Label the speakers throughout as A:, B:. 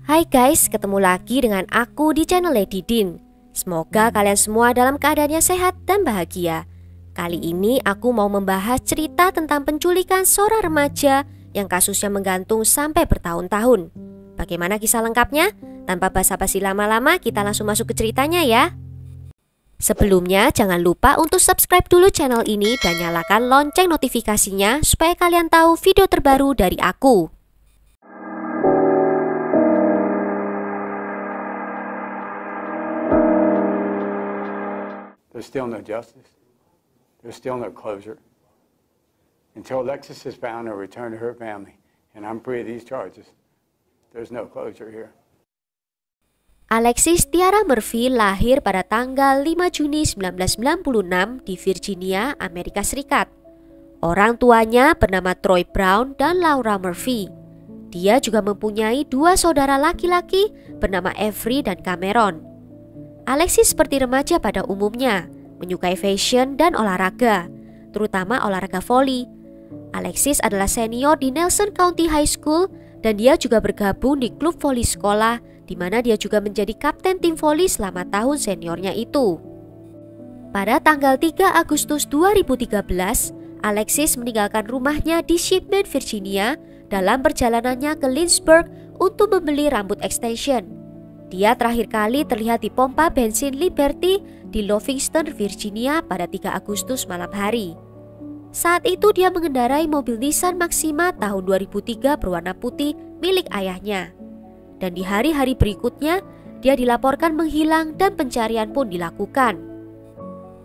A: Hai guys, ketemu lagi dengan aku di channel Lady Din. Semoga kalian semua dalam keadaannya sehat dan bahagia. Kali ini aku mau membahas cerita tentang penculikan seorang remaja yang kasusnya menggantung sampai bertahun-tahun. Bagaimana kisah lengkapnya? Tanpa basa-basi lama-lama, kita langsung masuk ke ceritanya ya. Sebelumnya jangan lupa untuk subscribe dulu channel ini dan nyalakan lonceng notifikasinya supaya kalian tahu video terbaru dari aku.
B: There's still no justice. There's still no closure. Until Alexis is found or returned to her family, and I'm free of these charges, there's no closure here.
A: Alexis Tiara Murphy lahir pada tanggal 5 Juni 1996 di Virginia, Amerika Serikat. Orang tuanya bernama Troy Brown dan Laura Murphy. Dia juga mempunyai dua saudara laki-laki bernama Avery dan Cameron. Alexis seperti remaja pada umumnya, menyukai fashion dan olahraga, terutama olahraga voli. Alexis adalah senior di Nelson County High School dan dia juga bergabung di klub voli sekolah, di mana dia juga menjadi kapten tim voli selama tahun seniornya itu. Pada tanggal 3 Agustus 2013, Alexis meninggalkan rumahnya di Shipman, Virginia dalam perjalanannya ke Lynchburg untuk membeli rambut extension. Dia terakhir kali terlihat di pompa bensin Liberty di Lovingston, Virginia pada 3 Agustus malam hari. Saat itu dia mengendarai mobil Nissan Maxima tahun 2003 berwarna putih milik ayahnya. Dan di hari-hari berikutnya, dia dilaporkan menghilang dan pencarian pun dilakukan.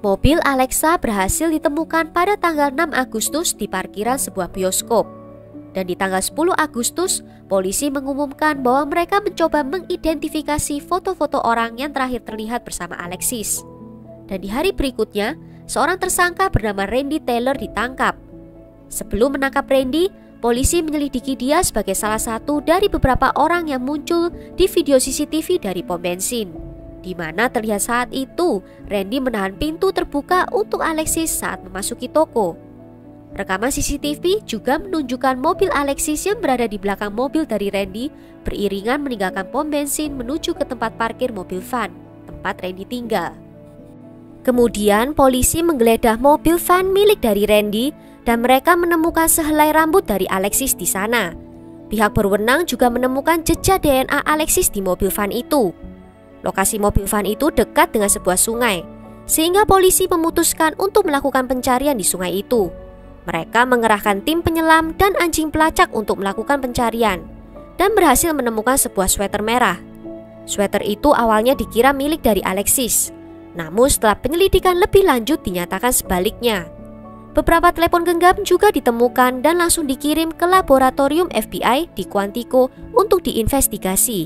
A: Mobil Alexa berhasil ditemukan pada tanggal 6 Agustus di parkiran sebuah bioskop. Dan di tanggal 10 Agustus, polisi mengumumkan bahwa mereka mencoba mengidentifikasi foto-foto orang yang terakhir terlihat bersama Alexis. Dan di hari berikutnya, seorang tersangka bernama Randy Taylor ditangkap. Sebelum menangkap Randy, polisi menyelidiki dia sebagai salah satu dari beberapa orang yang muncul di video CCTV dari pom bensin, di mana terlihat saat itu Randy menahan pintu terbuka untuk Alexis saat memasuki toko. Rekaman CCTV juga menunjukkan mobil Alexis yang berada di belakang mobil dari Randy beriringan meninggalkan pom bensin menuju ke tempat parkir mobil van, tempat Randy tinggal. Kemudian polisi menggeledah mobil van milik dari Randy dan mereka menemukan sehelai rambut dari Alexis di sana. Pihak berwenang juga menemukan jejak DNA Alexis di mobil van itu. Lokasi mobil van itu dekat dengan sebuah sungai, sehingga polisi memutuskan untuk melakukan pencarian di sungai itu. Mereka mengerahkan tim penyelam dan anjing pelacak untuk melakukan pencarian dan berhasil menemukan sebuah sweater merah. Sweater itu awalnya dikira milik dari Alexis, namun setelah penyelidikan lebih lanjut dinyatakan sebaliknya. Beberapa telepon genggam juga ditemukan dan langsung dikirim ke laboratorium FBI di Quantico untuk diinvestigasi.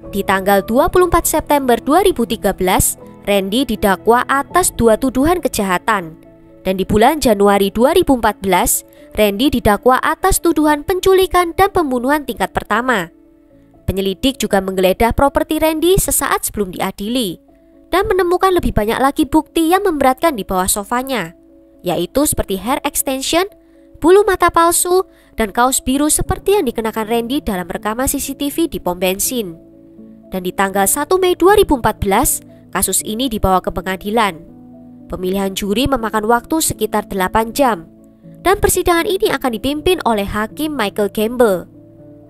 A: Di tanggal 24 September 2013, Randy didakwa atas 2 tuduhan kejahatan. Dan di bulan Januari 2014, Randy didakwa atas tuduhan penculikan dan pembunuhan tingkat pertama. Penyelidik juga menggeledah properti Randy sesaat sebelum diadili dan menemukan lebih banyak lagi bukti yang memberatkan di bawah sofanya, yaitu seperti hair extension, bulu mata palsu, dan kaos biru seperti yang dikenakan Randy dalam rekaman CCTV di pom bensin. Dan di tanggal 1 Mei 2014, kasus ini dibawa ke pengadilan. Pemilihan juri memakan waktu sekitar 8 jam, dan persidangan ini akan dipimpin oleh Hakim Michael Gamble.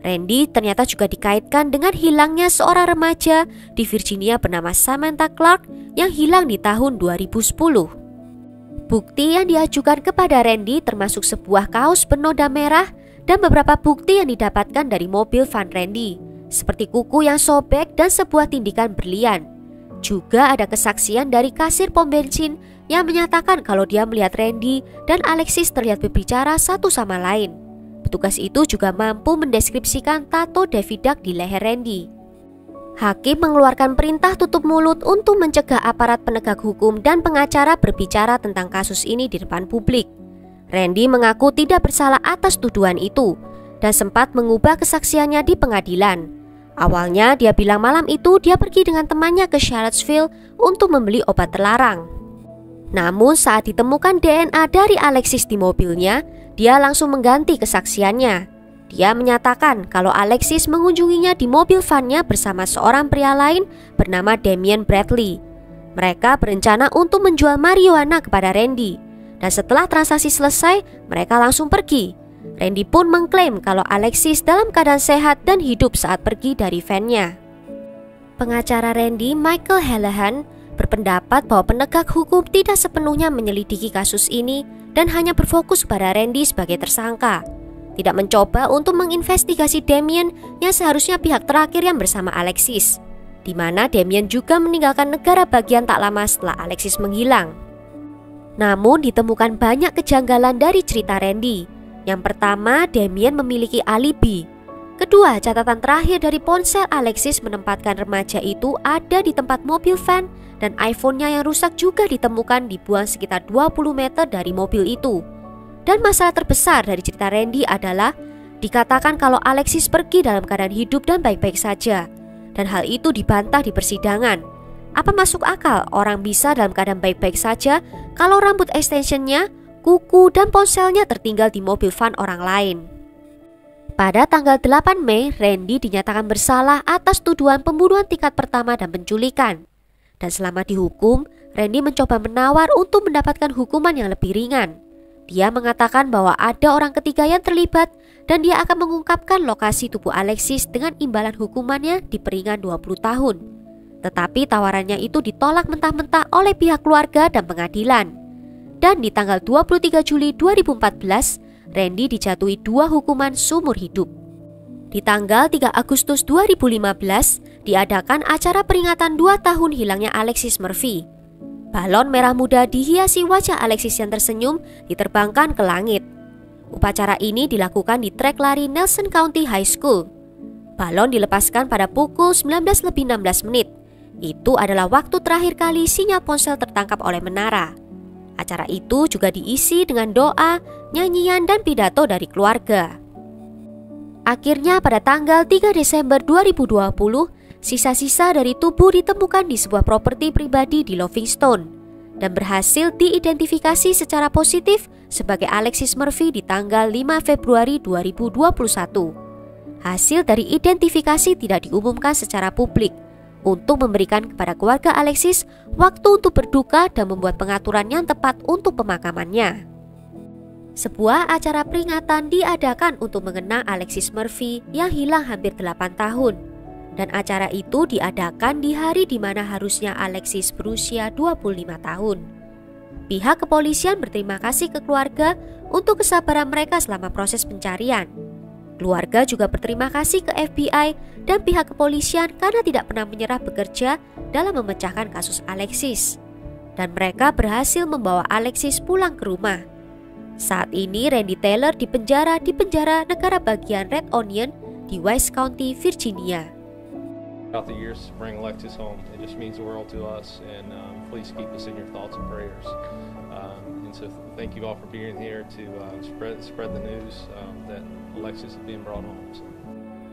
A: Randy ternyata juga dikaitkan dengan hilangnya seorang remaja di Virginia bernama Samantha Clark yang hilang di tahun 2010. Bukti yang diajukan kepada Randy termasuk sebuah kaos bernoda merah dan beberapa bukti yang didapatkan dari mobil van Randy, seperti kuku yang sobek dan sebuah tindikan berlian. Juga ada kesaksian dari kasir pom bensin yang menyatakan kalau dia melihat Randy dan Alexis terlihat berbicara satu sama lain. Petugas itu juga mampu mendeskripsikan tato David Duck di leher Randy. Hakim mengeluarkan perintah tutup mulut untuk mencegah aparat penegak hukum dan pengacara berbicara tentang kasus ini di depan publik. Randy mengaku tidak bersalah atas tuduhan itu dan sempat mengubah kesaksiannya di pengadilan. Awalnya dia bilang malam itu dia pergi dengan temannya ke Charlottesville untuk membeli obat terlarang. Namun saat ditemukan DNA dari Alexis di mobilnya, dia langsung mengganti kesaksiannya. Dia menyatakan kalau Alexis mengunjunginya di mobil vannya bersama seorang pria lain bernama Damian Bradley. Mereka berencana untuk menjual marijuana kepada Randy. Dan setelah transaksi selesai, mereka langsung pergi. Randy pun mengklaim kalau Alexis dalam keadaan sehat dan hidup saat pergi dari vannya. Pengacara Randy, Michael Hallahan, berpendapat bahwa penegak hukum tidak sepenuhnya menyelidiki kasus ini dan hanya berfokus pada Randy sebagai tersangka. Tidak mencoba untuk menginvestigasi Damian yang seharusnya pihak terakhir yang bersama Alexis, di mana Damian juga meninggalkan negara bagian tak lama setelah Alexis menghilang. Namun ditemukan banyak kejanggalan dari cerita Randy. Yang pertama, Damian memiliki alibi. Kedua, catatan terakhir dari ponsel Alexis menempatkan remaja itu ada di tempat mobil van dan iPhone-nya yang rusak juga ditemukan dibuang sekitar 20 meter dari mobil itu. Dan masalah terbesar dari cerita Randy adalah dikatakan kalau Alexis pergi dalam keadaan hidup dan baik-baik saja. Dan hal itu dibantah di persidangan. Apa masuk akal orang bisa dalam keadaan baik-baik saja kalau rambut extensionnya, kuku, dan ponselnya tertinggal di mobil van orang lain? Pada tanggal 8 Mei, Randy dinyatakan bersalah atas tuduhan pembunuhan tingkat pertama dan penculikan. Dan selama dihukum, Randy mencoba menawar untuk mendapatkan hukuman yang lebih ringan. Dia mengatakan bahwa ada orang ketiga yang terlibat dan dia akan mengungkapkan lokasi tubuh Alexis dengan imbalan hukumannya diperingan 20 tahun. Tetapi tawarannya itu ditolak mentah-mentah oleh pihak keluarga dan pengadilan. Dan di tanggal 23 Juli 2014, Randy dijatuhi 2 hukuman seumur hidup. Di tanggal 3 Agustus 2015, diadakan acara peringatan 2 tahun hilangnya Alexis Murphy. Balon merah muda dihiasi wajah Alexis yang tersenyum diterbangkan ke langit. Upacara ini dilakukan di trek lari Nelson County High School. Balon dilepaskan pada pukul 19:16. Itu adalah waktu terakhir kali sinyal ponsel tertangkap oleh menara. Acara itu juga diisi dengan doa, nyanyian, dan pidato dari keluarga. Akhirnya pada tanggal 3 Desember 2020, sisa-sisa dari tubuh ditemukan di sebuah properti pribadi di Lovingstone dan berhasil diidentifikasi secara positif sebagai Alexis Murphy di tanggal 5 Februari 2021. Hasil dari identifikasi tidak diumumkan secara publik untuk memberikan kepada keluarga Alexis waktu untuk berduka dan membuat pengaturan yang tepat untuk pemakamannya. Sebuah acara peringatan diadakan untuk mengenang Alexis Murphy yang hilang hampir 8 tahun. Dan acara itu diadakan di hari di mana harusnya Alexis berusia 25 tahun. Pihak kepolisian berterima kasih ke keluarga untuk kesabaran mereka selama proses pencarian. Keluarga juga berterima kasih ke FBI dan pihak kepolisian karena tidak pernah menyerah bekerja dalam memecahkan kasus Alexis. Dan mereka berhasil membawa Alexis pulang ke rumah. Saat ini Randy Taylor dipenjara di penjara negara bagian Red Onion di Wise County, Virginia.
C: Throughout the years, bring Alexis home. It just means the world to us, and please keep us in your thoughts and prayers. And so, thank you all for being here to spread the news that Alexis is being brought home. So.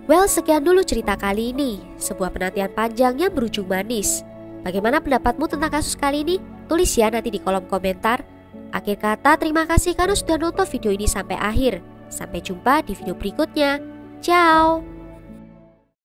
A: Well, sekian dulu cerita kali ini, sebuah penantian panjang yang berujung manis. Bagaimana pendapatmu tentang kasus kali ini? Tulis ya nanti di kolom komentar. Akhir kata, terima kasih karena sudah nonton video ini sampai akhir. Sampai jumpa di video berikutnya. Ciao.